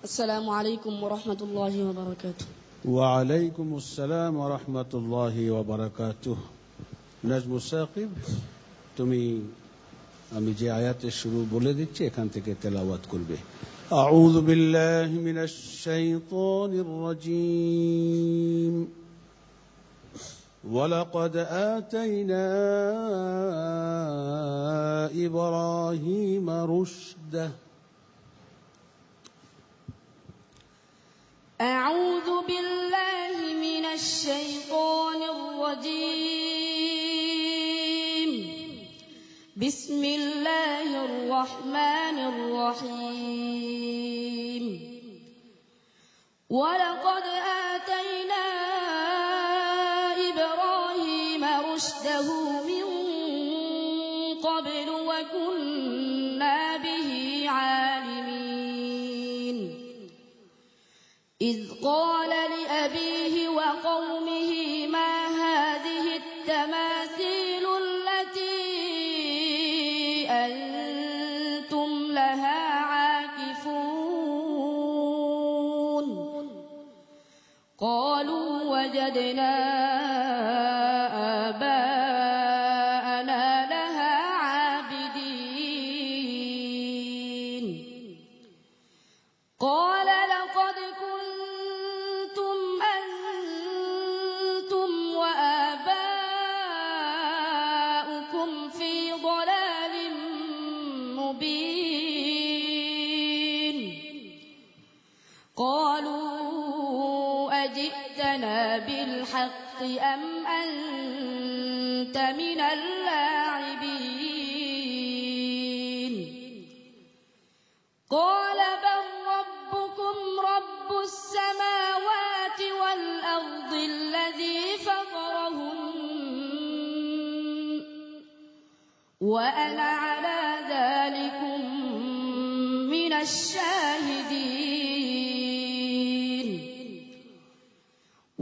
السلام عليكم ورحمة الله وبركاته. وعليكم السلام ورحمة الله وبركاته. নাজমু সাকিব, তুমি আমি যে আয়াতের শুরু বলে দিচ্ছি এখান থেকে তেলাওয়াত করবে। আউযু বিল্লাহি মিনাশ শাইতানির রাজীম। ওয়ালাকাদ আতাইনা ইব্রাহিমা রুশদাহ। أعوذ بالله من الشيطان الرجيم. بسم الله الرحمن الرحيم. ولقد آتينا إبراهيم رشده من قبل وكنا به عالمين. إذ قال لأبيه وقومه ما هذه التماثيل التي أنتم لها عاكفون. قالوا وجدنا آباءنا لها عابدين. قال لقد كنتم أنتم وآباؤكم في ضلال مبين. قالوا أجئتنا بالحق أم أنت من اللاعبين. قال بل ربكم رب السماوات والأرض الذي فطرهن وأنا على ذلكم من الشاهدين.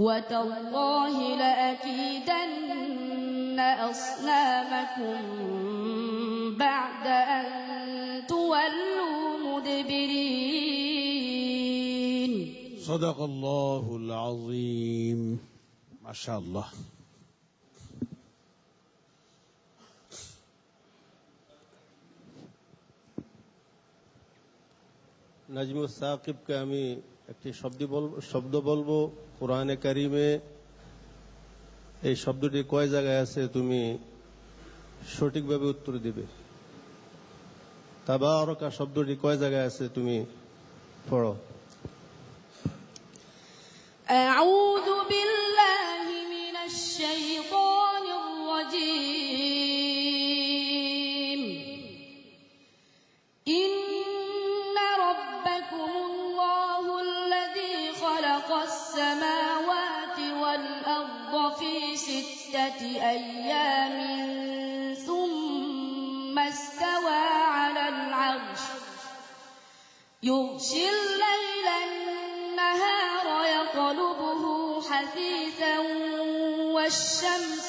وتالله لأكيدن أصنامكم بعد أن تولوا مدبرين. صدق الله العظيم. ما شاء الله. নাজমু সাকিবকে আমি একটি শব্দ বলবো কোরআনে কারিমে এই শব্দটি কয় জায়গায় আছে তুমি সঠিকভাবে উত্তর দিবে। তাবারাকা শব্দটি কয় জায়গায় আছে তুমি পড়ো। أعوذ بالله من الشيطان الرجيم. إن ربكم الله الذي خلق السماوات والأرض في 6 أيام ثم استوى على العرش يغشي الليل النهار يطلبه حثيثا والشمس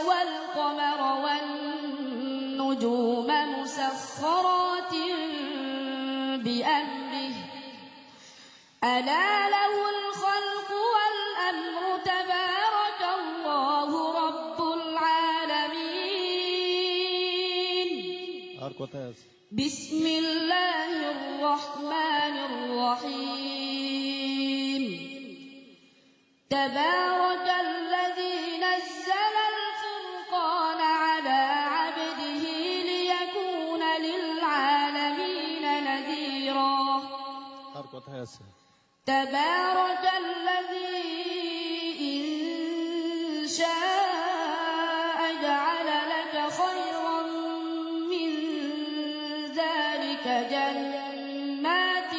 والقمر والنجوم مسخرات بأمره ألا له الخلق والأمر تبارك الله رب العالمين. بسم الله الرحمن الرحيم. تبارك الذي نزل الفرقان على عبده ليكون للعالمين نذيرا. تبارك الذي إن شاء جعل لك خيرا من ذلك جنات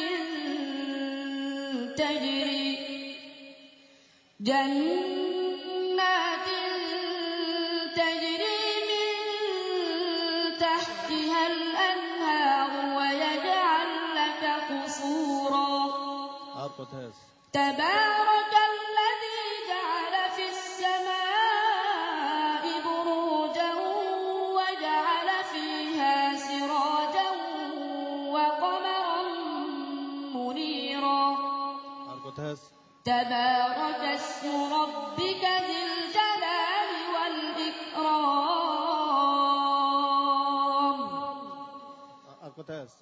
تجري من تحتها الأنهار ويجعل لك قصورا. تبارك الذي جعل في السماء بروجا وجعل فيها سراجا تبارك اسم ربك ذي الجلال والإكرام আর কোথায় আছে?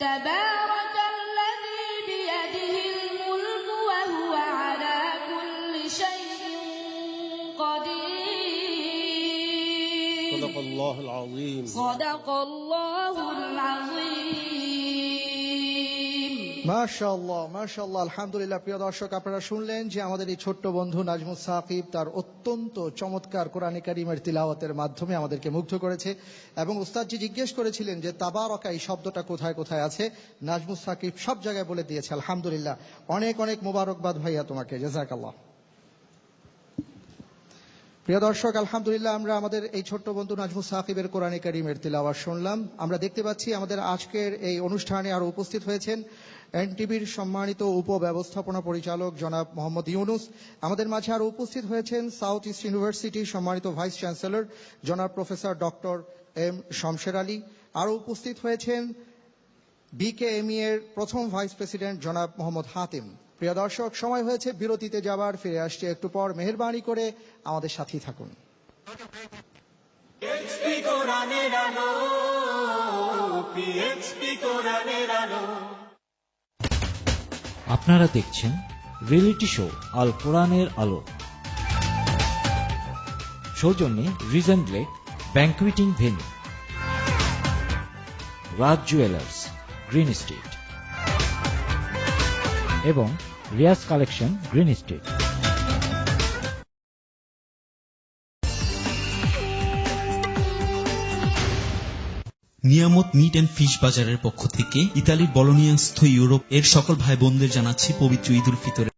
تبارك الذي بيده الملك وهو على كل شيء قدير সাদাকাল্লাহুল আযীম। صدق الله العظيم মাশাআল্লাহ মাশাআল্লাহ আলহামদুলিল্লাহ। প্রিয় দর্শক, আপনারা শুনলেন যে আমাদের এই ছোট্ট বন্ধু নাজমুস সাকিব তার অত্যন্ত চমৎকার কোরআনে কারীমের তিলাওয়াতের মাধ্যমে আমাদেরকে মুগ্ধ করেছে এবং উস্তাদজি জিজ্ঞেস করেছিলেন যে তাবারাকা এই শব্দটা কোথায় কোথায় আছে। নাজমুস সাকিব সব জায়গায় বলে দিয়েছে। আলহামদুলিল্লাহ, অনেক অনেক মোবারকবাদ ভাইয়া তোমাকে, জাযাকাল্লাহ। প্রিয় দর্শক, আলহামদুলিল্লাহ আমরা আমাদের এই ছোট্ট বন্ধু নাজমুস সাকিবের কোরআনে কারীমের তিলাওয়াত শুনলাম। আমরা দেখতে পাচ্ছি আমাদের আজকের এই অনুষ্ঠানে আরো উপস্থিত হয়েছেন এনটিভির সম্মানিত উপব্যবস্থাপনা পরিচালক জনাব মোহাম্মদ ইউনুস। আমাদের মাঝে আরো উপস্থিত হয়েছেন সাউথ ইস্ট ইউনিভার্সিটির সম্মানিত ভাইস চ্যান্সেলর জনাব প্রফেসর ডক্টর এম শমশের আলী। আরো উপস্থিত হয়েছেন বিকেএমই এর প্রথম ভাইস প্রেসিডেন্ট জনাব মোহাম্মদ হাতিম। প্রিয় দর্শক, সময় হয়েছে বিরতিতে যাবার, ফিরে আসছে একটু পর। মেহেরবানি করে আমাদের সাথেই থাকুন। আপনারা দেখছেন রিয়েলিটি শো আল কোরআনের আলো। সৌজন্যে রিজেন্ট লেক ব্যাংকুয়েটিং ভেন্যু, রাজ জুয়েলার্স, গ্রিন স্ট্রিট এবং রিয়াজ কালেকশন, গ্রিন স্ট্রিট। নিয়ামত মিট অ্যান্ড ফিশ বাজারের পক্ষ থেকে ইতালির বলোনিয়াস্থ ইউরোপ এর সকল ভাই বোনদের জানাচ্ছি পবিত্র ঈদ উল ফিতরের